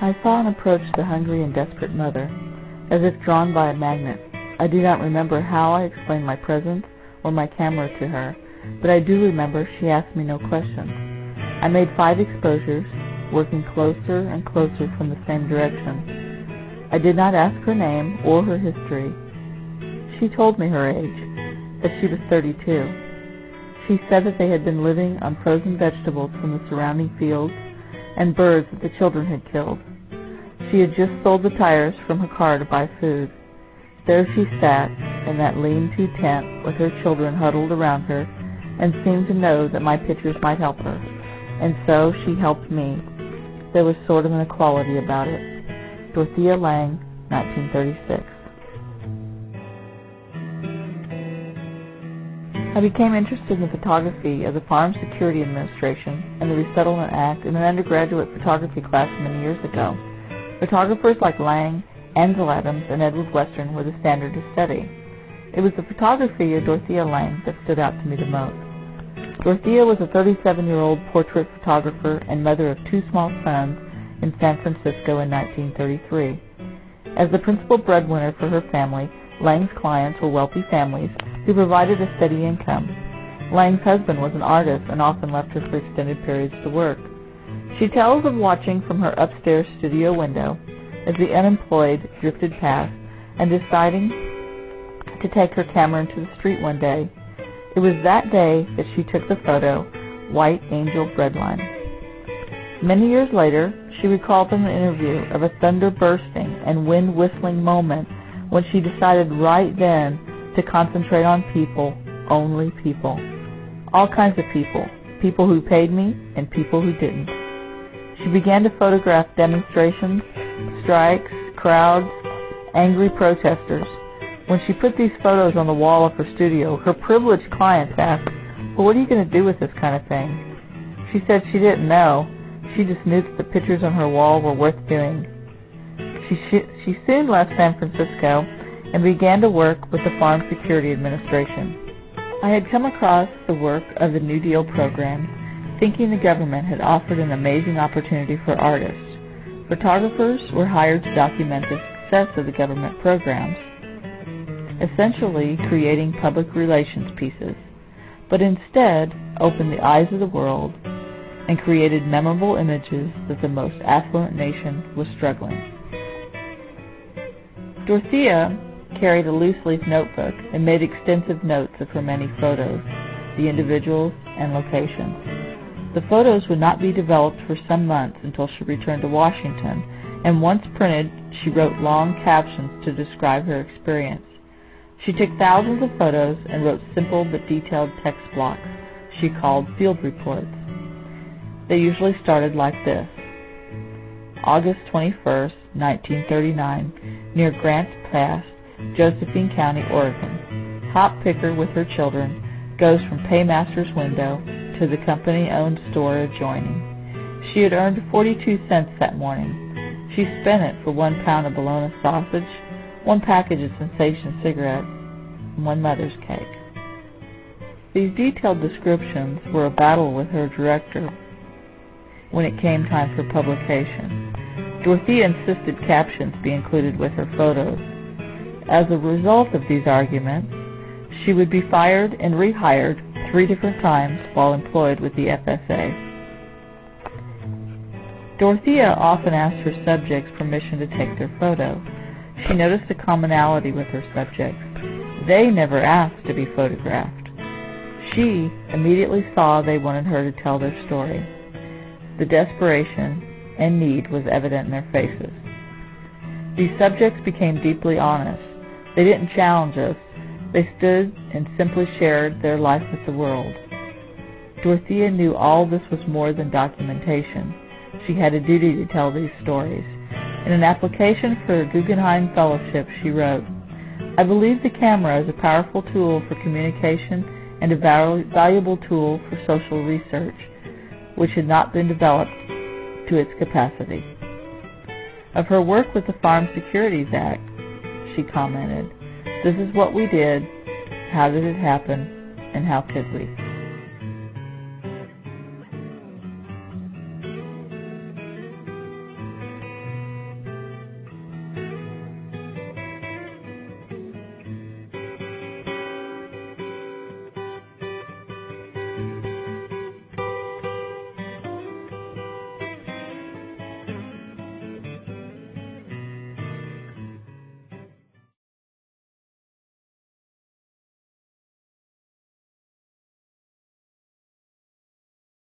I saw and approached the hungry and desperate mother, as if drawn by a magnet. I do not remember how I explained my presence or my camera to her, but I do remember she asked me no questions. I made 5 exposures, working closer and closer from the same direction. I did not ask her name or her history. She told me her age, that she was 32. She said that they had been living on frozen vegetables from the surrounding fields and birds that the children had killed. She had just sold the tires from her car to buy food. There she sat in that lean-to tent with her children huddled around her and seemed to know that my pictures might help her. And so she helped me. There was sort of an equality about it. Dorthea Lange, 1936. I became interested in photography of the Farm Security Administration and the Resettlement Act in an undergraduate photography class many years ago. Photographers like Lange, Ansel Adams, and Edward Western were the standard of study. It was the photography of Dorthea Lange that stood out to me the most. Dorthea was a 37-year-old portrait photographer and mother of 2 small sons in San Francisco in 1933. As the principal breadwinner for her family, Lange's clients were wealthy families who provided a steady income. Lange's husband was an artist and often left her for extended periods to work. She tells of watching from her upstairs studio window as the unemployed drifted past and deciding to take her camera into the street one day. It was that day that she took the photo, White Angel Breadline. Many years later, she recalled in an interview of a thunder bursting and wind whistling moment when she decided right then to concentrate on people, only people. All kinds of people, people who paid me and people who didn't. She began to photograph demonstrations, strikes, crowds, angry protesters. When she put these photos on the wall of her studio, her privileged clients asked, "Well, what are you going to do with this kind of thing?" She said she didn't know. She just knew that the pictures on her wall were worth doing. She soon left San Francisco and began to work with the Farm Security Administration. I had come across the work of the New Deal program, thinking the government had offered an amazing opportunity for artists. Photographers were hired to document the success of the government programs, essentially creating public relations pieces, but instead opened the eyes of the world and created memorable images that the most affluent nation was struggling. Dorthea carried a loose-leaf notebook and made extensive notes of her many photos, the individuals, and locations. The photos would not be developed for some months until she returned to Washington, and once printed, she wrote long captions to describe her experience. She took thousands of photos and wrote simple but detailed text blocks she called field reports. They usually started like this: August 21st, 1939, near Grant Pass, Josephine County, Oregon. Hop picker with her children goes from paymaster's window to the company-owned store adjoining. She had earned 42 cents that morning. She spent it for 1 pound of bologna sausage, 1 package of Sensation cigarettes, and 1 mother's cake. These detailed descriptions were a battle with her director when it came time for publication. Dorthea insisted captions be included with her photos. As a result of these arguments, she would be fired and rehired 3 different times while employed with the FSA. Dorthea often asked her subjects permission to take their photo. She noticed a commonality with her subjects. They never asked to be photographed. She immediately saw they wanted her to tell their story. The desperation and need was evident in their faces. These subjects became deeply honest. They didn't challenge us. They stood and simply shared their life with the world. Dorthea knew all this was more than documentation. She had a duty to tell these stories. In an application for a Guggenheim Fellowship, she wrote, "I believe the camera is a powerful tool for communication and a valuable tool for social research, which had not been developed to its capacity." Of her work with the Farm Securities Act, she commented, "This is what we did, how did it happen, and how could we?"